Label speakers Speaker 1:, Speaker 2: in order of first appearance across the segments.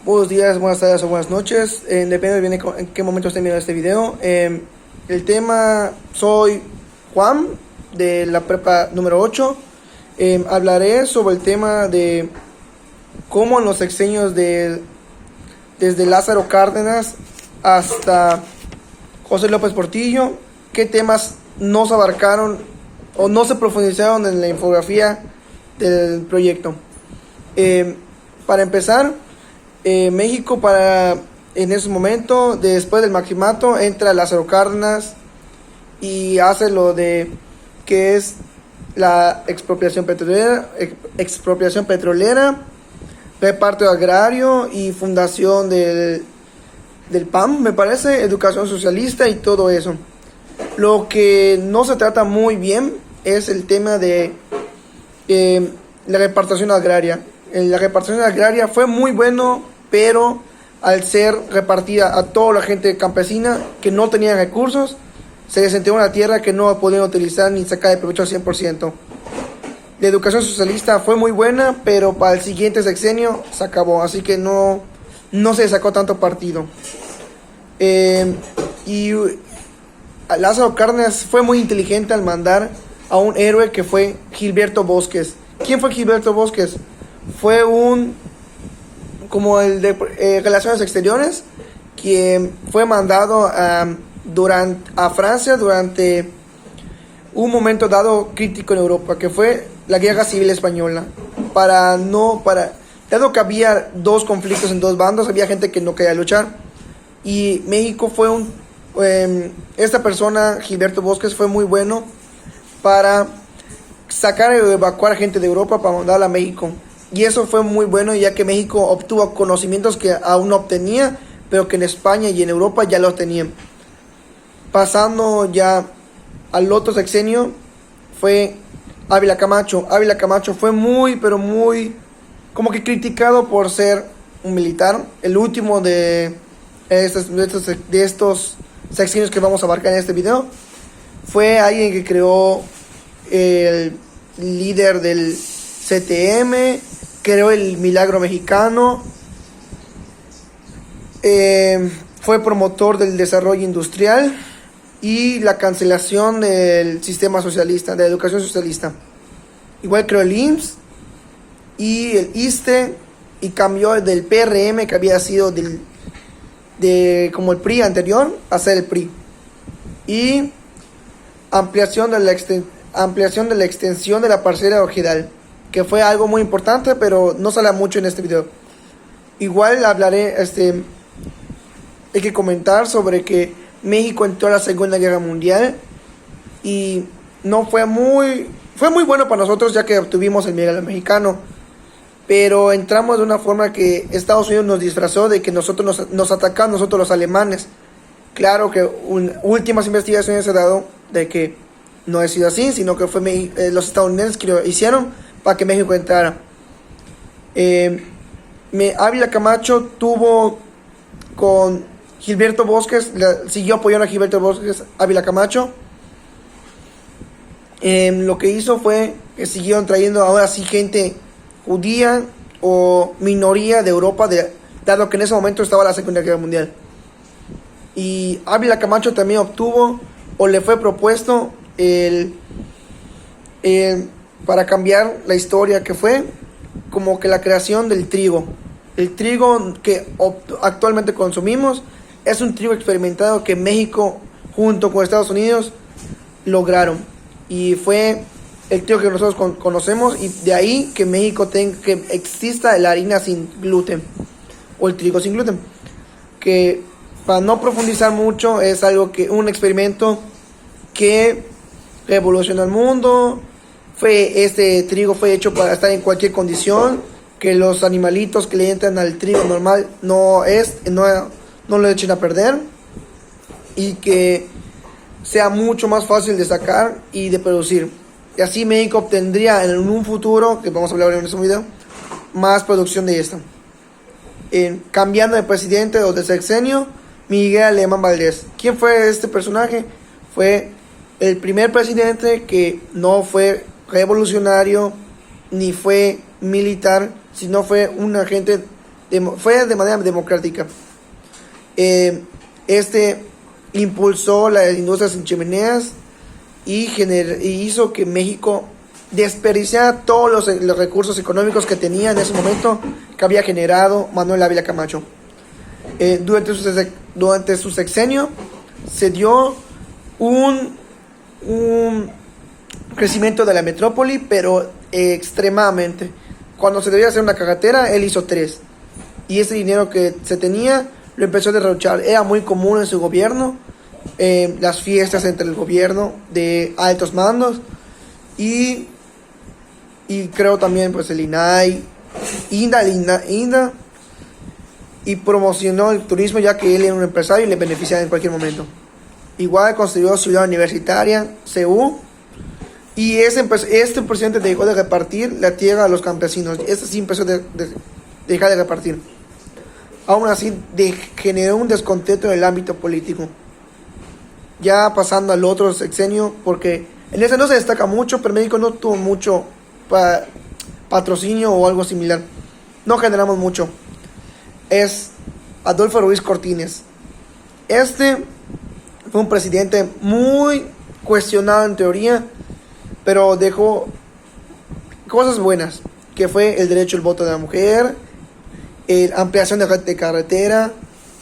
Speaker 1: Buenos días, buenas tardes o buenas noches, depende de en qué momento estén viendo este video. El tema, soy Juan de la prepa número 8. Hablaré sobre el tema de cómo en los sexenios desde Lázaro Cárdenas hasta José López Portillo, qué temas no se abarcaron o no se profundizaron en la infografía del proyecto. Para empezar, México en ese momento, después del maximato, entra Lázaro Cárdenas y hace lo de que es la expropiación petrolera, reparto agrario y fundación del PAN, me parece, educación socialista y todo eso. Lo que no se trata muy bien es el tema de la repartición agraria. La repartición agraria fue muy bueno, pero al ser repartida a toda la gente campesina que no tenía recursos, se les entregó una tierra que no podían utilizar ni sacar de provecho al 100%. La educación socialista fue muy buena, pero para el siguiente sexenio se acabó, así que no se sacó tanto partido. Y Lázaro Cárdenas fue muy inteligente al mandar a un héroe que fue Gilberto Bosques. ¿Quién fue Gilberto Bosques? Fue como el de Relaciones Exteriores, quien fue mandado a Francia durante un momento dado crítico en Europa, que fue la Guerra Civil Española. Dado que había dos conflictos en dos bandos, había gente que no quería luchar, y México fue esta persona, Gilberto Bosques, fue muy bueno para sacar o evacuar gente de Europa para mandarla a México. Y eso fue muy bueno, ya que México obtuvo conocimientos que aún no obtenía, pero que en España y en Europa ya los tenían. Pasando ya al otro sexenio, fue Ávila Camacho. Ávila Camacho fue muy, pero muy, como que criticado por ser un militar. El último de estos sexenios que vamos a abarcar en este video. Fue alguien que creó el líder del CTM, creó el Milagro Mexicano, fue promotor del desarrollo industrial y la cancelación del sistema socialista, de la educación socialista. Igual creó el IMSS y el ISSSTE, y cambió del PRM, que había sido como el PRI anterior, a ser el PRI. Y ampliación de la extensión de la parcela ojidal, que fue algo muy importante, pero no sale mucho en este video. Igual hablaré, hay que comentar sobre que México entró a la Segunda Guerra Mundial y fue muy bueno para nosotros, ya que obtuvimos el Milagro Mexicano, pero entramos de una forma que Estados Unidos nos disfrazó de que nosotros nos atacaban nosotros los alemanes. Claro que últimas investigaciones se han dado de que no ha sido así, sino que fue los estadounidenses que lo hicieron para que México entrara. Ávila Camacho tuvo con Gilberto Bosques, siguió apoyando a Gilberto Bosques, Ávila Camacho. Lo que hizo fue que siguieron trayendo ahora sí gente judía o minoría de Europa, dado que en ese momento estaba la Segunda Guerra Mundial. Y Ávila Camacho también obtuvo, o le fue propuesto, para cambiar la historia, que fue como que la creación del trigo. El trigo que actualmente consumimos es un trigo experimentado que México junto con Estados Unidos lograron, y fue el trigo que nosotros conocemos, y de ahí que México que exista la harina sin gluten o el trigo sin gluten, que para no profundizar mucho es un experimento que revolucionó el mundo. Este trigo fue hecho para estar en cualquier condición, que los animalitos que le entran al trigo normal no lo echen a perder, y que sea mucho más fácil de sacar y de producir. Y así México obtendría en un futuro, que vamos a hablar en este video, más producción de esto. Cambiando de presidente o de sexenio, Miguel Alemán Valdés. ¿Quién fue este personaje? Fue el primer presidente que no fue revolucionario ni fue militar, sino fue un agente fue de manera democrática. Este impulsó las industrias sin chimeneas y hizo que México desperdiciara todos los recursos económicos que tenía en ese momento, que había generado Manuel Ávila Camacho. Durante su sexenio se dio un crecimiento de la metrópoli, pero extremadamente. Cuando se debía hacer una carretera, él hizo 3. Y ese dinero que se tenía lo empezó a derrochar. Era muy común en su gobierno las fiestas entre el gobierno de altos mandos y creo también pues el INAI, INDA, y promocionó el turismo, ya que él era un empresario y le beneficiaba en cualquier momento. Igual construyó Ciudad Universitaria, CU, y este presidente dejó de repartir la tierra a los campesinos. Este sí empezó a dejar de repartir. Aún así generó un descontento en el ámbito político. Ya pasando al otro sexenio, porque en ese no se destaca mucho, pero México no tuvo mucho patrocinio o algo similar. No generamos mucho. Es Adolfo Ruiz Cortines. Este fue un presidente muy cuestionado en teoría, pero dejó cosas buenas, que fue el derecho al voto de la mujer, ampliación de red de carretera,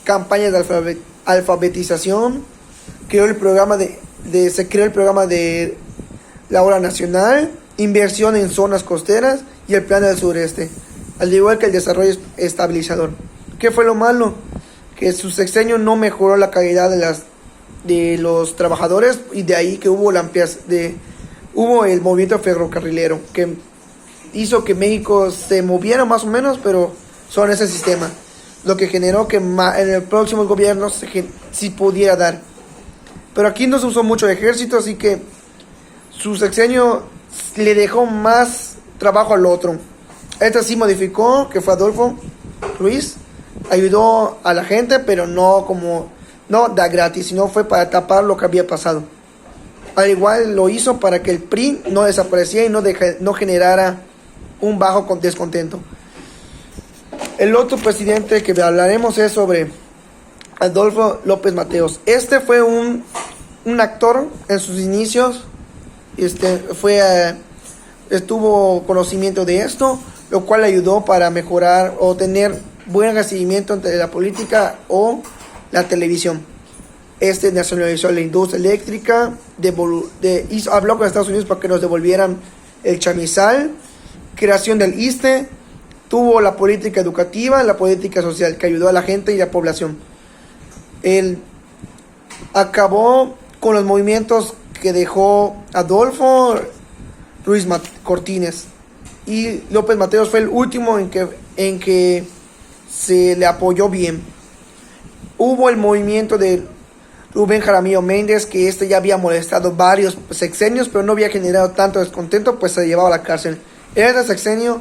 Speaker 1: campañas de alfabetización, se creó el programa de la Hora Nacional, inversión en zonas costeras y el plan del sureste, al igual que el desarrollo estabilizador. ¿Qué fue lo malo? Que su sexenio no mejoró la calidad de los trabajadores, y de ahí que hubo hubo el movimiento ferrocarrilero, que hizo que México se moviera más o menos, pero sobre ese sistema, lo que generó que en el próximo gobierno sí pudiera dar. Pero aquí no se usó mucho ejército, así que su sexenio le dejó más trabajo al otro. Este sí modificó, que fue Adolfo Ruiz, ayudó a la gente, pero no da gratis, sino fue para tapar lo que había pasado. Al igual lo hizo para que el PRI no desapareciera y no generara un bajo descontento. El otro presidente que hablaremos es sobre Adolfo López Mateos. Este fue un actor en sus inicios. Tuvo conocimiento de esto, lo cual le ayudó para mejorar o tener buen recibimiento entre la política o la televisión. Nacionalizó la industria eléctrica, habló con Estados Unidos para que nos devolvieran el chamizal, creación del ISSSTE, tuvo la política educativa, la política social, que ayudó a la gente y la población. Él acabó con los movimientos que dejó Adolfo Ruiz Cortines, y López Mateos fue el último en que se le apoyó bien. Hubo el movimiento de Rubén Jaramillo Méndez, que ya había molestado varios sexenios, pero no había generado tanto descontento, pues se llevaba a la cárcel. En este sexenio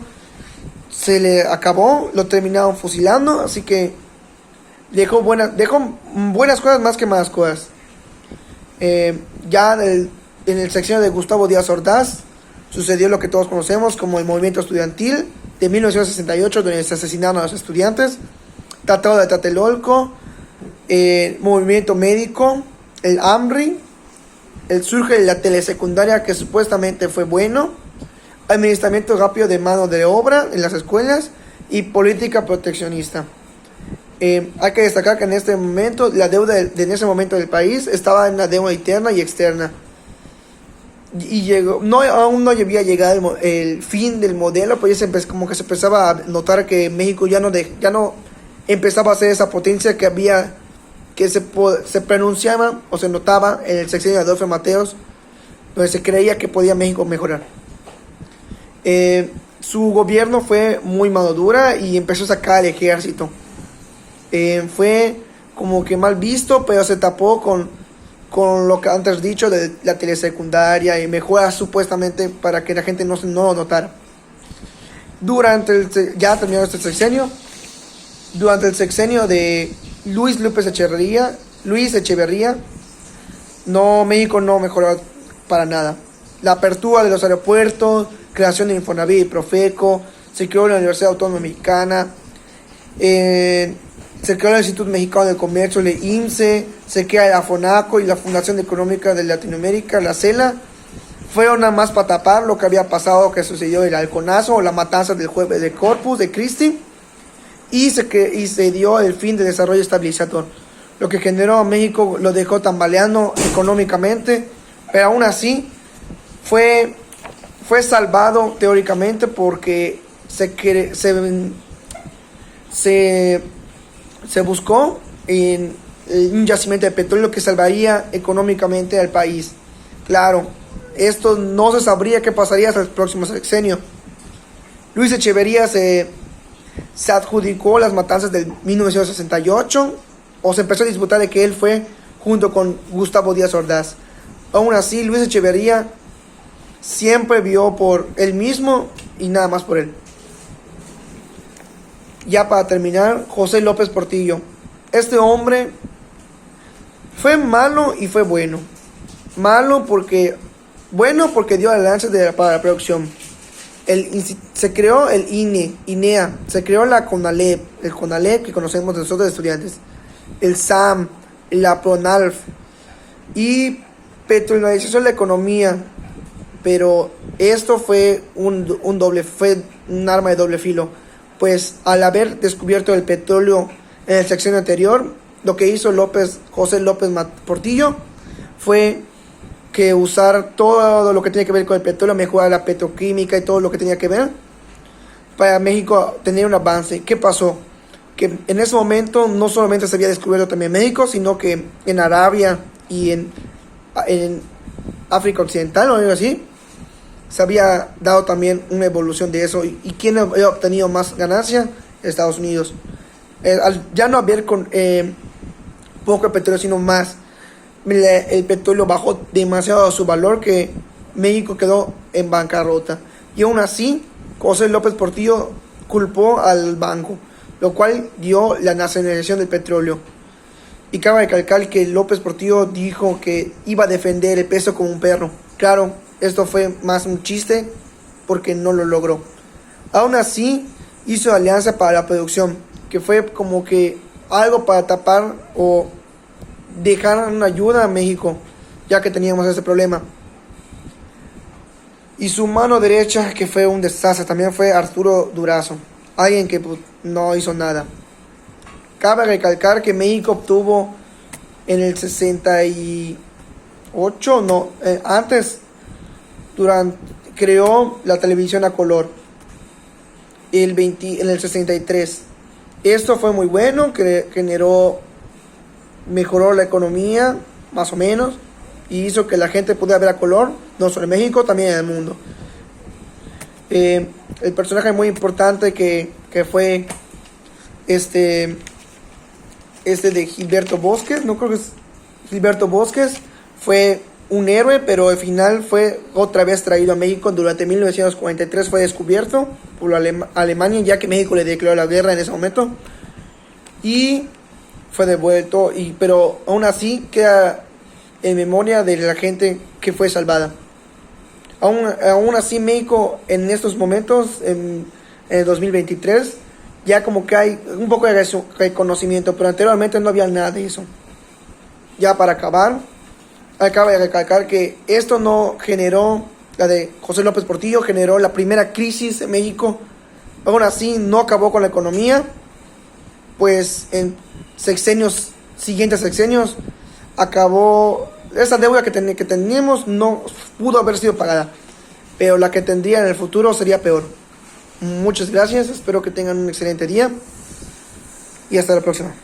Speaker 1: se le acabó, lo terminaron fusilando, así que dejó buenas cosas más que malas cosas. Ya en el sexenio de Gustavo Díaz Ordaz sucedió lo que todos conocemos como el movimiento estudiantil de 1968, donde se asesinaron a los estudiantes, Tratado de Tlatelolco, movimiento médico, el AMRI, el surge de la telesecundaria, que supuestamente fue bueno, administramiento rápido de mano de obra en las escuelas y política proteccionista. Hay que destacar que en este momento la deuda en ese momento del país estaba en la deuda interna y externa, y aún no había llegado el fin del modelo, pues ya como que se empezaba a notar que México ya no empezaba a ser esa potencia que se pronunciaba o se notaba en el sexenio de Adolfo Mateos, donde se creía que podía México mejorar. Su gobierno fue muy mano dura y empezó a sacar al ejército. Fue como que mal visto, pero se tapó con lo que antes dicho de la telesecundaria y mejoras supuestamente para que la gente no lo notara. Ya terminó este sexenio. Durante el sexenio de Luis Echeverría, México no mejoró para nada. La apertura de los aeropuertos, creación de Infonavit y Profeco, se creó la Universidad Autónoma Mexicana, Se creó el Instituto Mexicano de Comercio, el IMSE, se crea la FONACO y la Fundación Económica de Latinoamérica, la CELA. Fueron nada más para tapar lo que había pasado, que sucedió el halconazo o la matanza del jueves de Corpus de Christi, y se dio el fin del desarrollo estabilizador, lo que generó a México, lo dejó tambaleando económicamente, pero aún así fue salvado teóricamente porque se buscó en un yacimiento de petróleo que salvaría económicamente al país. Claro, esto no se sabría qué pasaría hasta el próximo sexenio. Luis Echeverría se adjudicó las matanzas del 1968, o se empezó a disputar de que él fue junto con Gustavo Díaz Ordaz. Aún así, Luis Echeverría siempre vio por él mismo y nada más por él. Ya para terminar, José López Portillo. Este hombre fue malo y fue bueno. Malo porque... Bueno porque dio avances para la producción. Se creó el INEA, se creó la CONALEP, el CONALEP que conocemos nosotros estudiantes, el SAM, la PRONALF, y petrolarización de la economía. Pero esto fue fue un arma de doble filo, pues al haber descubierto el petróleo en el sexenio anterior, lo que hizo José López Portillo fue que usar todo lo que tiene que ver con el petróleo, mejorar la petroquímica y todo lo que tenía que ver para México tener un avance. ¿Qué pasó? Que en ese momento no solamente se había descubierto también México, sino que en Arabia y en África Occidental o algo así, se había dado también una evolución de eso. ¿Y quién había obtenido más ganancia? Estados Unidos. Al ya no haber poco petróleo, sino más, el petróleo bajó demasiado su valor que México quedó en bancarrota. Y aún así, José López Portillo culpó al banco, lo cual dio la nacionalización del petróleo. Y cabe recalcar que López Portillo dijo que iba a defender el peso como un perro. Claro, esto fue más un chiste porque no lo logró. Aún así, hizo alianza para la producción, que fue como que algo para tapar o dejar una ayuda a México, ya que teníamos ese problema. Y su mano derecha, que fue un desastre, también fue Arturo Durazo, alguien que no hizo nada. Cabe recalcar que México obtuvo en el 68, antes, creó la televisión a color en el 63. Esto fue muy bueno, que mejoró la economía, más o menos, y hizo que la gente pudiera ver a color, no solo en México, también en el mundo. El personaje muy importante que fue de Gilberto Bosques, no creo que es Gilberto Bosques, fue un héroe, pero al final fue otra vez traído a México. Durante 1943 fue descubierto por Alemania, ya que México le declaró la guerra en ese momento, y fue devuelto, pero aún así queda en memoria de la gente que fue salvada. Aún así, México en estos momentos, en el 2023, ya como que hay un poco de reconocimiento, pero anteriormente no había nada de eso. Ya para acabar, acaba de recalcar que esto no generó, la de José López Portillo generó la primera crisis en México. Aún así, no acabó con la economía, pues en siguientes sexenios, acabó esa deuda que teníamos, no pudo haber sido pagada, pero la que tendría en el futuro sería peor. Muchas gracias, espero que tengan un excelente día y hasta la próxima.